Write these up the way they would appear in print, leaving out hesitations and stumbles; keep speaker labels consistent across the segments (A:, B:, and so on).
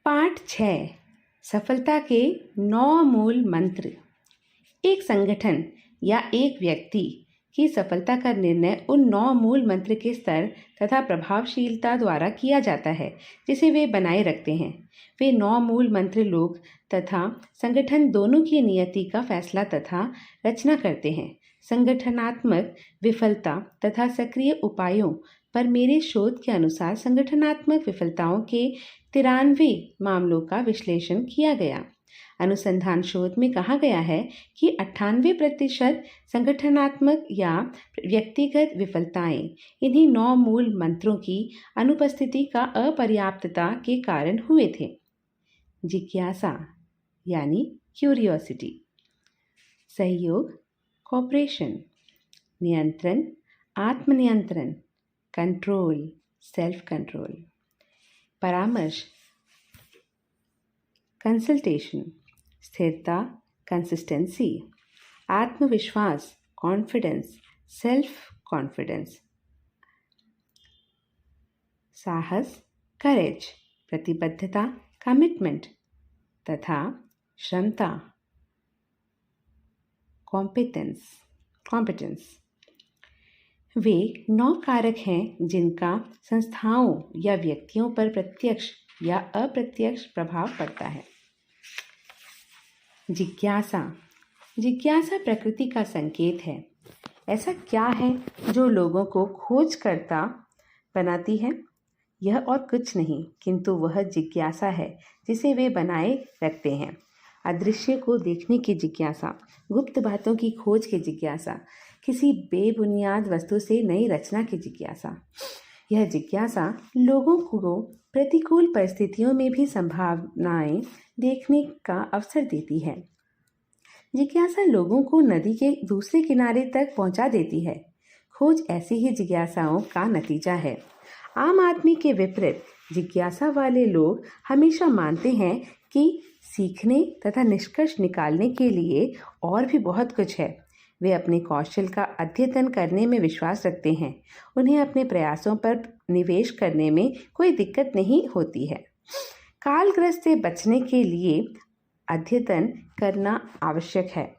A: पाठ 6 सफलता के 9 मूल मंत्र। एक संगठन या एक व्यक्ति की सफलता का निर्णय उन 9 मूल मंत्र के स्तर तथा प्रभावशीलता द्वारा किया जाता है जिसे वे बनाए रखते हैं। वे 9 मूल मंत्र लोग तथा संगठन दोनों की नियति का फैसला तथा रचना करते हैं। संगठनात्मक विफलता तथा सक्रिय उपायों पर मेरे शोध के अनुसार संगठनात्मक विफलताओं के 93 मामलों का विश्लेषण किया गया। अनुसंधान शोध में कहा गया है कि 98% संगठनात्मक या व्यक्तिगत विफलताएं इन्हीं 9 मूल मंत्रों की अनुपस्थिति का अपर्याप्तता के कारण हुए थे। जिज्ञासा यानी क्यूरियोसिटी, सहयोग कोऑपरेशन, नियंत्रण आत्मनियंत्रण, कंट्रोल सेल्फ कंट्रोल, परामर्श कंसल्टेशन, स्थिरता कंसिस्टेंसी, आत्मविश्वास कॉन्फिडेंस सेल्फ कॉन्फिडेंस, साहस करेज प्रतिबद्धता कमिटमेंट तथा क्षमता कॉम्पिटेंस। वे 9 कारक हैं जिनका संस्थाओं या व्यक्तियों पर प्रत्यक्ष या अप्रत्यक्ष प्रभाव पड़ता है। जिज्ञासा प्रकृति का संकेत है। ऐसा क्या है जो लोगों को खोजकर्ता बनाती है? यह और कुछ नहीं किंतु वह जिज्ञासा है जिसे वे बनाए रखते हैं। अदृश्य को देखने की जिज्ञासा, गुप्त बातों की खोज की जिज्ञासा, किसी बेबुनियाद वस्तु से नई रचना की जिज्ञासा। यह जिज्ञासा लोगों को प्रतिकूल परिस्थितियों में भी संभावनाएं देखने का अवसर देती है। जिज्ञासा लोगों को नदी के दूसरे किनारे तक पहुंचा देती है। खोज ऐसी ही जिज्ञासाओं का नतीजा है। आम आदमी के विपरीत जिज्ञासा वाले लोग हमेशा मानते हैं कि सीखने तथा निष्कर्ष निकालने के लिए और भी बहुत कुछ है। वे अपने कौशल का अद्यतन करने में विश्वास रखते हैं। उन्हें अपने प्रयासों पर निवेश करने में कोई दिक्कत नहीं होती है। कालग्रस्त से बचने के लिए अद्यतन करना आवश्यक है।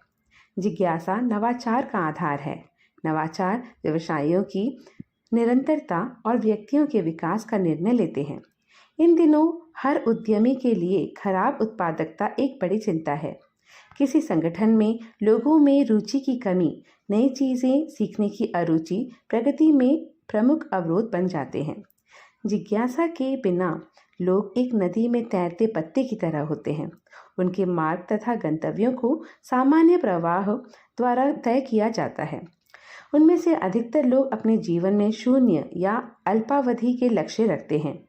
A: जिज्ञासा नवाचार का आधार है। नवाचार व्यवसायों की निरंतरता और व्यक्तियों के विकास का निर्णय लेते हैं। इन दिनों हर उद्यमी के लिए खराब उत्पादकता एक बड़ी चिंता है। किसी संगठन में लोगों में रुचि की कमी, नई चीजें सीखने की अरुचि प्रगति में प्रमुख अवरोध बन जाते हैं। जिज्ञासा के बिना लोग एक नदी में तैरते पत्ते की तरह होते हैं। उनके मार्ग तथा गंतव्यों को सामान्य प्रवाह द्वारा तय किया जाता है। उनमें से अधिकतर लोग अपने जीवन में शून्य या अल्पावधि के लक्ष्य रखते हैं।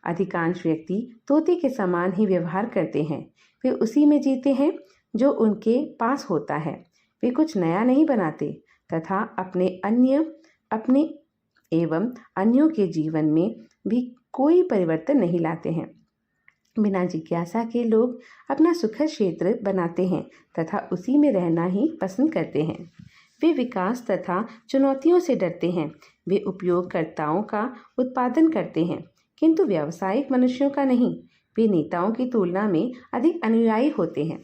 A: अधिकांश व्यक्ति तोते के समान ही व्यवहार करते हैं। वे उसी में जीते हैं जो उनके पास होता है। वे कुछ नया नहीं बनाते तथा अपने एवं अन्यों के जीवन में भी कोई परिवर्तन नहीं लाते हैं। बिना जिज्ञासा के लोग अपना सुखद क्षेत्र बनाते हैं तथा उसी में रहना ही पसंद करते हैं। वे विकास तथा चुनौतियों से डरते हैं। वे उपयोगकर्ताओं का उत्पादन करते हैं किंतु व्यावसायिक मनुष्यों का नहीं। वे नेताओं की तुलना में अधिक अनुयायी होते हैं।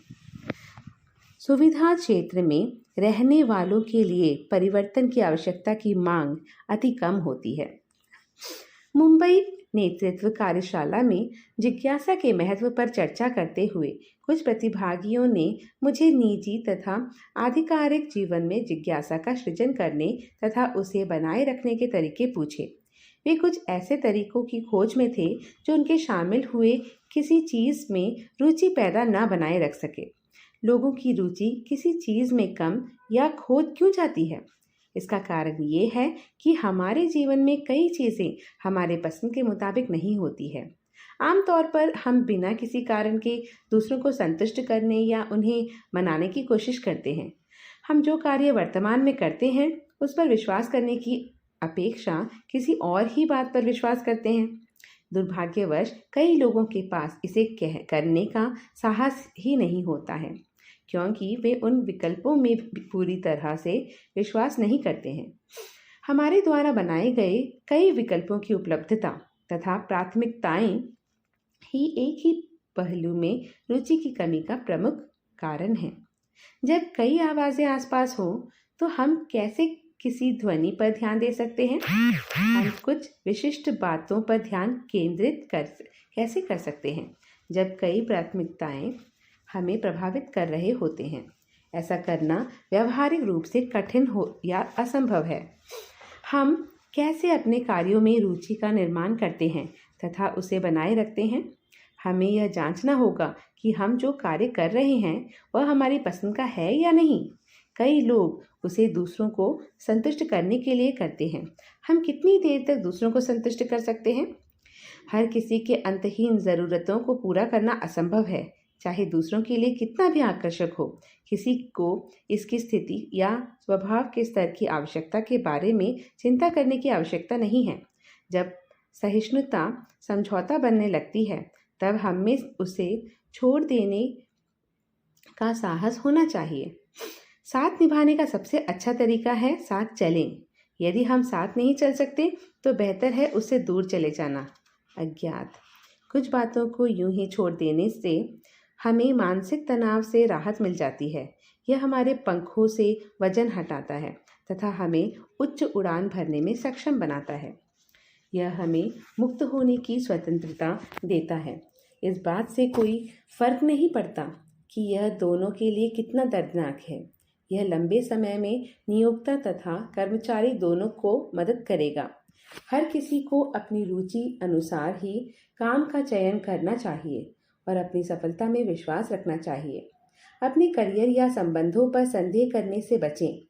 A: सुविधा क्षेत्र में रहने वालों के लिए परिवर्तन की आवश्यकता की मांग अति कम होती है। मुंबई नेतृत्व कार्यशाला में जिज्ञासा के महत्व पर चर्चा करते हुए कुछ प्रतिभागियों ने मुझे निजी तथा आधिकारिक जीवन में जिज्ञासा का सृजन करने तथा उसे बनाए रखने के तरीके पूछे। वे कुछ ऐसे तरीकों की खोज में थे जो उनके शामिल हुए किसी चीज़ में रुचि पैदा न बनाए रख सके। लोगों की रुचि किसी चीज़ में कम या खो क्यों जाती है? इसका कारण ये है कि हमारे जीवन में कई चीज़ें हमारे पसंद के मुताबिक नहीं होती है। आमतौर पर हम बिना किसी कारण के दूसरों को संतुष्ट करने या उन्हें मनाने की कोशिश करते हैं। हम जो कार्य वर्तमान में करते हैं उस पर विश्वास करने की अपेक्षा किसी और ही बात पर विश्वास करते हैं। दुर्भाग्यवश कई लोगों के पास इसे करने का साहस ही नहीं होता है क्योंकि वे उन विकल्पों में पूरी तरह से विश्वास नहीं करते हैं। हमारे द्वारा बनाए गए कई विकल्पों की उपलब्धता तथा प्राथमिकताएं ही एक ही पहलू में रुचि की कमी का प्रमुख कारण है। जब कई आवाज़ें आसपास हो तो हम कैसे किसी ध्वनि पर ध्यान दे सकते हैं? हम कुछ विशिष्ट बातों पर ध्यान केंद्रित कैसे कर सकते हैं जब कई प्राथमिकताएं हमें प्रभावित कर रहे होते हैं? ऐसा करना व्यावहारिक रूप से कठिन हो या असंभव है। हम कैसे अपने कार्यों में रुचि का निर्माण करते हैं तथा उसे बनाए रखते हैं? हमें यह जांचना होगा कि हम जो कार्य कर रहे हैं वह हमारी पसंद का है या नहीं। कई लोग उसे दूसरों को संतुष्ट करने के लिए करते हैं। हम कितनी देर तक दूसरों को संतुष्ट कर सकते हैं? हर किसी के अंतहीन ज़रूरतों को पूरा करना असंभव है, चाहे दूसरों के लिए कितना भी आकर्षक हो। किसी को इसकी स्थिति या स्वभाव के स्तर की आवश्यकता के बारे में चिंता करने की आवश्यकता नहीं है। जब सहिष्णुता समझौता बनने लगती है तब हमें उसे छोड़ देने का साहस होना चाहिए। साथ निभाने का सबसे अच्छा तरीका है साथ चलें। यदि हम साथ नहीं चल सकते तो बेहतर है उससे दूर चले जाना। अज्ञात कुछ बातों को यूं ही छोड़ देने से हमें मानसिक तनाव से राहत मिल जाती है। यह हमारे पंखों से वजन हटाता है तथा हमें उच्च उड़ान भरने में सक्षम बनाता है। यह हमें मुक्त होने की स्वतंत्रता देता है। इस बात से कोई फर्क नहीं पड़ता कि यह दोनों के लिए कितना दर्दनाक है। यह लंबे समय में नियोक्ता तथा कर्मचारी दोनों को मदद करेगा। हर किसी को अपनी रुचि अनुसार ही काम का चयन करना चाहिए और अपनी सफलता में विश्वास रखना चाहिए। अपने करियर या संबंधों पर संदेह करने से बचें।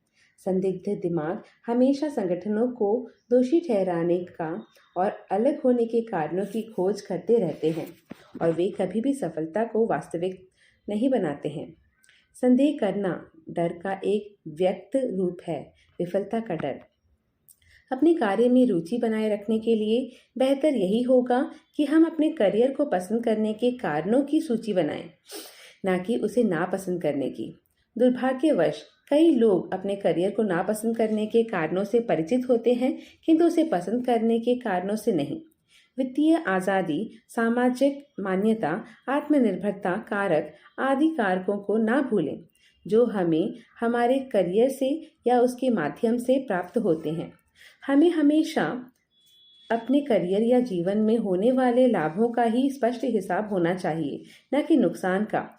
A: संदिग्ध दिमाग हमेशा संगठनों को दोषी ठहराने का और अलग होने के कारणों की खोज करते रहते हैं और वे कभी भी सफलता को वास्तविक नहीं बनाते हैं। संदेह करना डर का एक व्यक्त रूप है, विफलता का डर। अपने कार्य में रुचि बनाए रखने के लिए बेहतर यही होगा कि हम अपने करियर को पसंद करने के कारणों की सूची बनाएं, ना कि उसे नापसंद करने की। दुर्भाग्यवश कई लोग अपने करियर को नापसंद करने के कारणों से परिचित होते हैं किंतु उसे पसंद करने के कारणों से नहीं। वित्तीय आज़ादी, सामाजिक मान्यता, आत्मनिर्भरता कारक आदि कारकों को ना भूलें जो हमें हमारे करियर से या उसके माध्यम से प्राप्त होते हैं। हमें हमेशा अपने करियर या जीवन में होने वाले लाभों का ही स्पष्ट हिसाब होना चाहिए, न कि नुकसान का।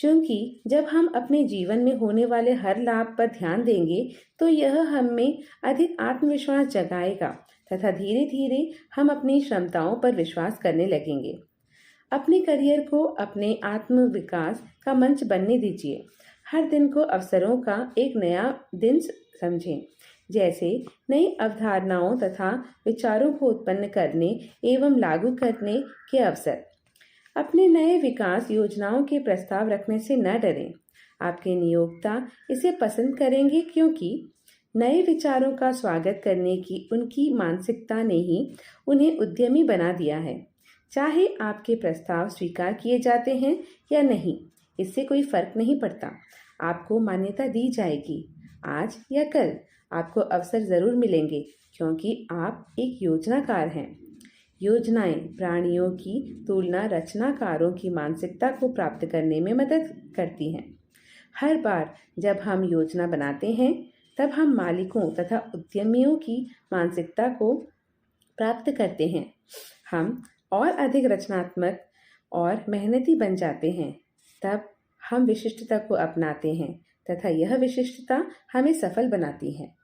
A: क्योंकि जब हम अपने जीवन में होने वाले हर लाभ पर ध्यान देंगे तो यह हमें अधिक आत्मविश्वास जगाएगा तथा धीरे धीरे हम अपनी क्षमताओं पर विश्वास करने लगेंगे। अपने करियर को अपने आत्मविकास का मंच बनने दीजिए। हर दिन को अवसरों का एक नया दिन समझें, जैसे नई अवधारणाओं तथा विचारों को उत्पन्न करने एवं लागू करने के अवसर। अपने नए विकास योजनाओं के प्रस्ताव रखने से न डरें। आपके नियोक्ता इसे पसंद करेंगे क्योंकि नए विचारों का स्वागत करने की उनकी मानसिकता ने ही उन्हें उद्यमी बना दिया है। चाहे आपके प्रस्ताव स्वीकार किए जाते हैं या नहीं, इससे कोई फर्क नहीं पड़ता। आपको मान्यता दी जाएगी। आज या कल आपको अवसर जरूर मिलेंगे क्योंकि आप एक योजनाकार हैं। योजनाएं प्राणियों की तुलना रचनाकारों की मानसिकता को प्राप्त करने में मदद करती हैं। हर बार जब हम योजना बनाते हैं तब हम मालिकों तथा उद्यमियों की मानसिकता को प्राप्त करते हैं। हम और अधिक रचनात्मक और मेहनती बन जाते हैं। तब हम विशिष्टता को अपनाते हैं तथा यह विशिष्टता हमें सफल बनाती है।